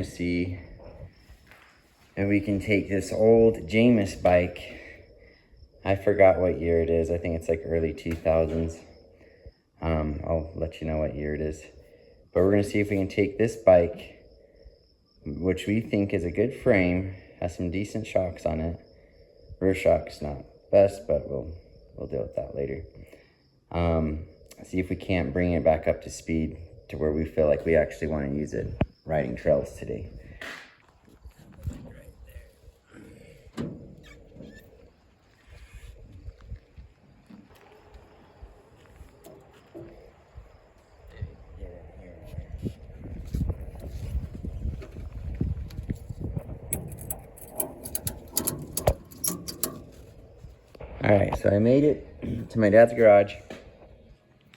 to see if we can take this old Jameis bike. I forgot what year it is. I think it's like early 2000s. I'll let you know what year it is. But we're going to see if we can take this bike, which we think is a good frame, has some decent shocks on it. Rear shock's not best, but we'll deal with that later. See if we can't bring it back up to speed to where we feel like we actually want to use it riding trails today. All right, so I made it to my dad's garage.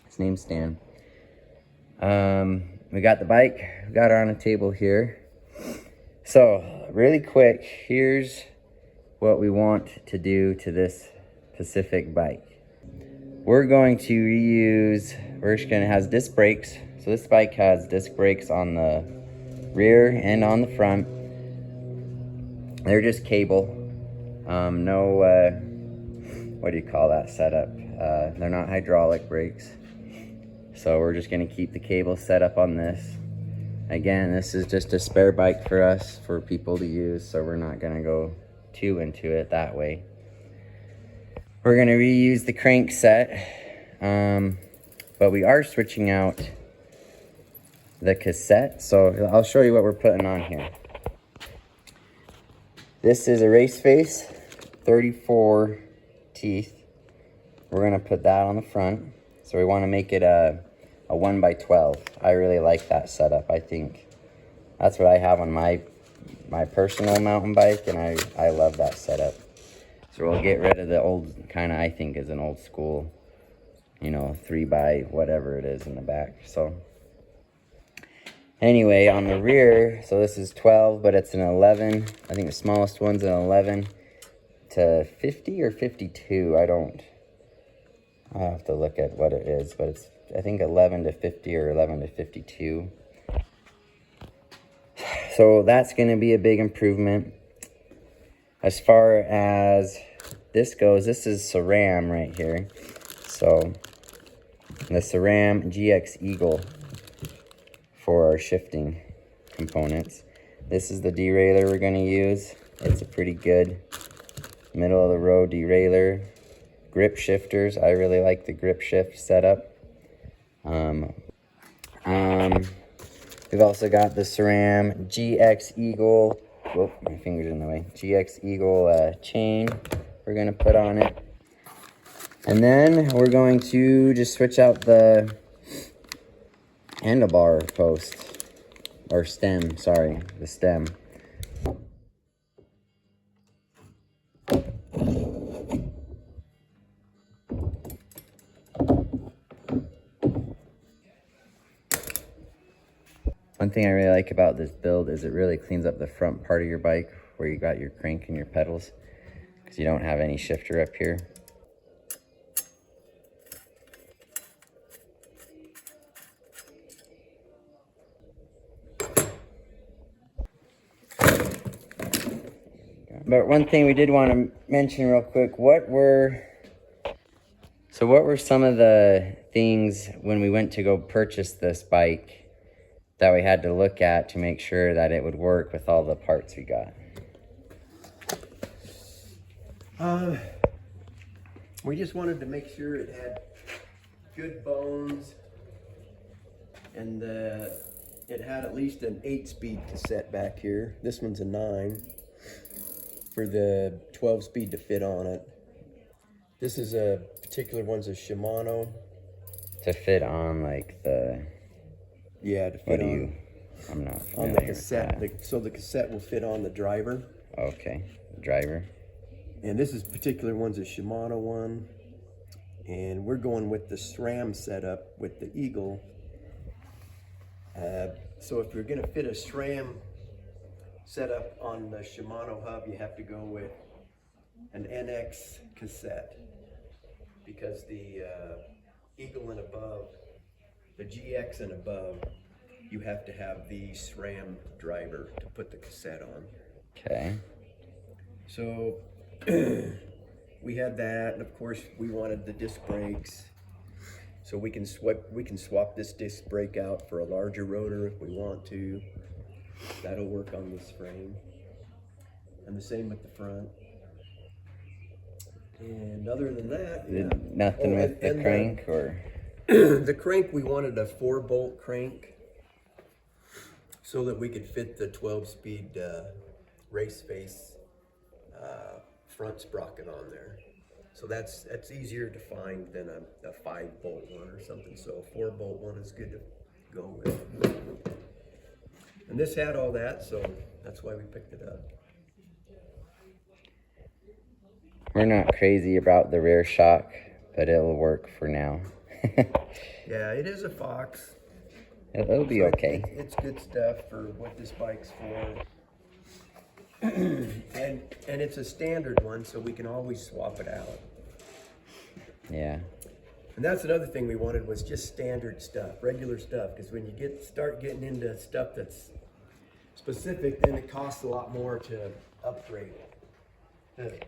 His name's Stan. We got the bike, we got her on a table here. So really quick, here's what we want to do to this Pacific bike. We're going to reuse, it has disc brakes. So this bike has disc brakes on the rear and on the front. They're just cable. No, what do you call that setup? They're not hydraulic brakes. So we're just gonna keep the cable set up on this. Again, this is just a spare bike for us, for people to use, so we're not gonna go too into it that way. We're gonna reuse the crank set, but we are switching out the cassette. So I'll show you what we're putting on here. This is a race face, 34 teeth. We're gonna put that on the front. So we wanna make it a 1x12. I really like that setup. I think that's what I have on my personal mountain bike, and I love that setup. So we'll get rid of the old, kind of, I think is an old school, 3x whatever it is in the back. So anyway, on the rear, so this is 12, but it's an 11. I think the smallest one's an 11 to 50 or 52. I'll have to look at what it is, but it's, I think 11 to 50 or 11 to 52. So that's going to be a big improvement. As far as this goes, this is SRAM right here. So the SRAM GX Eagle for our shifting components. This is the derailleur we're going to use. It's a pretty good middle of the road derailleur. Grip shifters, I really like the grip shift setup. We've also got the SRAM GX Eagle, whoop, my finger's in the way, GX Eagle chain we're gonna put on it. And then we're going to just switch out the handlebar post, or stem, sorry, the stem. One thing I really like about this build is it really cleans up the front part of your bike where you got your crank and your pedals, because you don't have any shifter up here. But one thing we did want to mention real quick, what were some of the things when we went to go purchase this bike that we had to look at to make sure that it would work with all the parts we got? We just wanted to make sure it had good bones, and it had at least an 8-speed cassette back here. This one's a 9 for the 12-speed to fit on it. This is a particular one's a Shimano. To fit on like the... Yeah, to fit on. I'm not familiar on the cassette. with that. So the cassette will fit on the driver. Okay, driver. And this is particular one's a Shimano one. And we're going with the SRAM setup with the Eagle. So if you're gonna fit a SRAM setup on the Shimano hub, you have to go with an NX cassette, because the Eagle and above, the GX and above, you have to have the SRAM driver to put the cassette on. Okay. So we had that, and of course we wanted the disc brakes. So we can swap this disc brake out for a larger rotor if we want to. That'll work on this frame. And the same with the front. And other than that, yeah. Nothing with the crank or? The crank, we wanted a 4-bolt crank so that we could fit the 12-speed race face front sprocket on there. So that's easier to find than a 5-bolt one or something. So a 4-bolt one is good to go with. And this had all that, so that's why we picked it up. We're not crazy about the rear shock, but it'll work for now. Yeah, it is a Fox. It'll be okay. It's good stuff for what this bike's for. and it's a standard one, so we can always swap it out. Yeah. And that's another thing we wanted, was just standard stuff, regular stuff, because when you start getting into stuff that's specific, then it costs a lot more to upgrade. The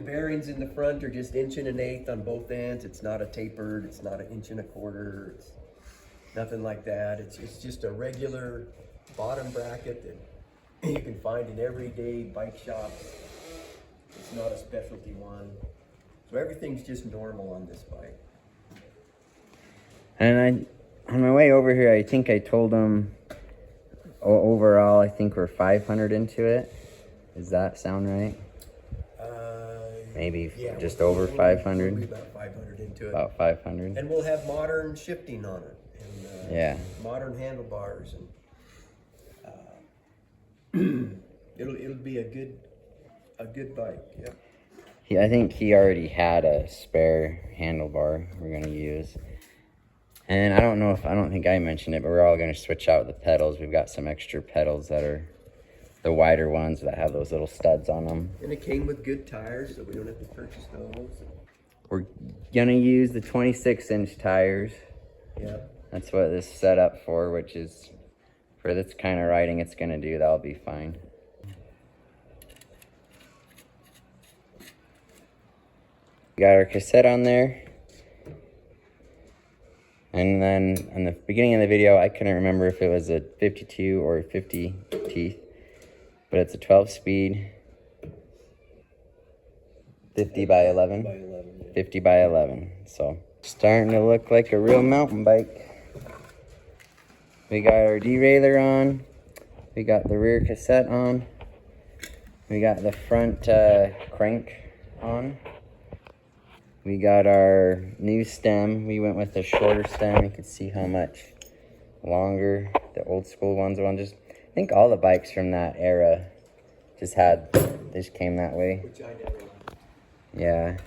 bearings in the front are just 1 1/8 on both ends. It's not a tapered, it's not 1 1/4 inches, it's nothing like that. It's just a regular bottom bracket that you can find in everyday bike shops. It's not a specialty one. So everything's just normal on this bike. And on my way over here, I think I told them overall, I think we're 500 into it. Does that sound right? Maybe Yeah, just over 500. We'll be about 500 into it. About 500. And we'll have modern shifting on it. And, yeah. Modern handlebars, and it'll be a good bike. Yep. I think he already had a spare handlebar we're gonna use. And I don't think I mentioned it, but we're all gonna switch out the pedals. We've got some extra pedals that are the wider ones that have those little studs on them. And it came with good tires, so we don't have to purchase those. We're gonna use the 26-inch tires. Yeah. That's what this is set up for, which is for this kind of riding it's gonna do. That'll be fine. We got our cassette on there. And then in the beginning of the video, I couldn't remember if it was a 52 or 50 teeth, but it's a 12-speed, 50 by 11, 50 by 11. So starting to look like a real mountain bike. We got our derailleur on. We got the rear cassette on. We got the front crank on. We got our new stem. We went with a shorter stem. You can see how much longer the old school ones were. I think all the bikes from that era just came that way. Which I never. Yeah.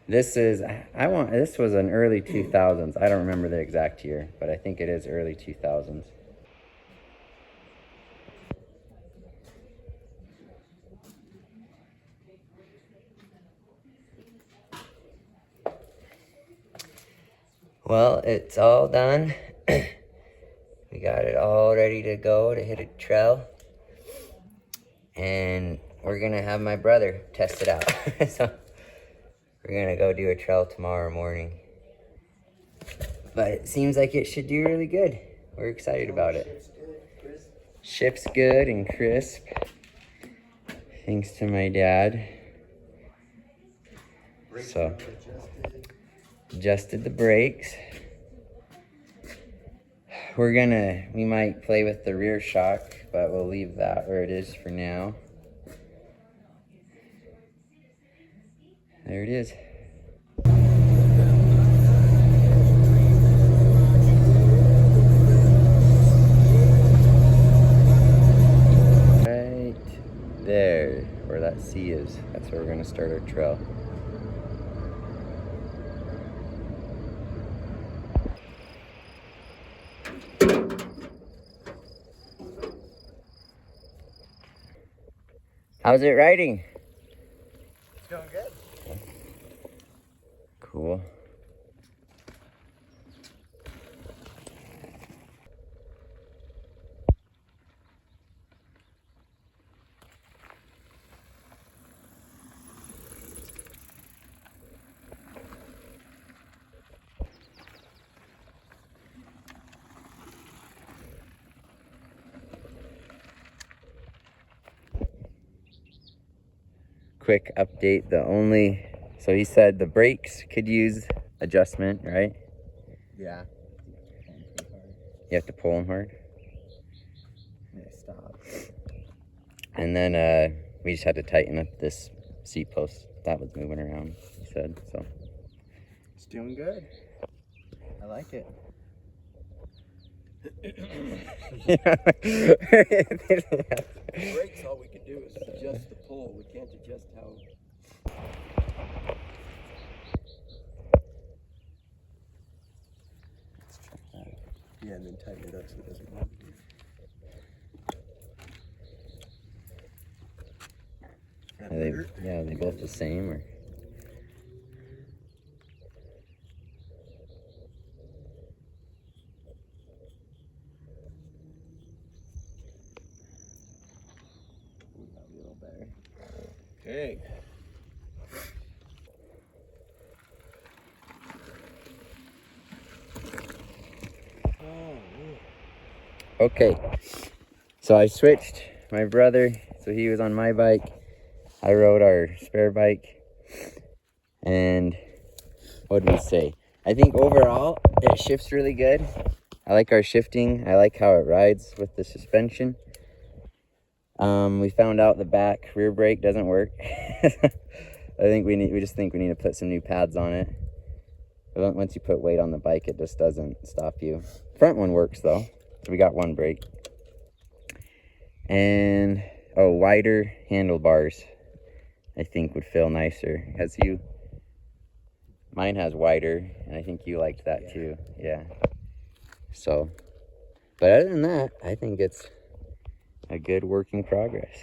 This was an early 2000s. I don't remember the exact year, but I think it is early 2000s. Well, it's all done. We got it all ready to go to hit a trail. And we're gonna have my brother test it out. So we're gonna go do a trail tomorrow morning. But it seems like it should do really good. We're excited about it. Shifts good and crisp. Thanks to my dad. So adjusted the brakes. We might play with the rear shock, but we'll leave that where it is for now. There it is. Right there, where that C is. That's where we're gonna start our trail. How's it riding? It's going good. Cool. quick update. So he said the brakes could use adjustment, right? Yeah. You have to pull them hard. Yeah, stop. And then we just had to tighten up this seat post that was moving around, he said. So It's doing good. I like it. Brakes, all we can do is adjust the pull. We can't adjust how. Yeah, and then tighten it up so it doesn't move. Are they both the same or? That'll be a little better. Okay. Okay, so I switched my brother, so he was on my bike. I rode our spare bike, and what did we say? I think overall it shifts really good. I like our shifting. I like how it rides with the suspension. We found out the back rear brake doesn't work. I think we just think we need to put some new pads on it. But once you put weight on the bike, it just doesn't stop you. Front one works though. So we got one brake. And wider handlebars I think would feel nicer. Mine has wider, and I think you liked that too. Yeah. So, but other than that, I think it's a good work in progress.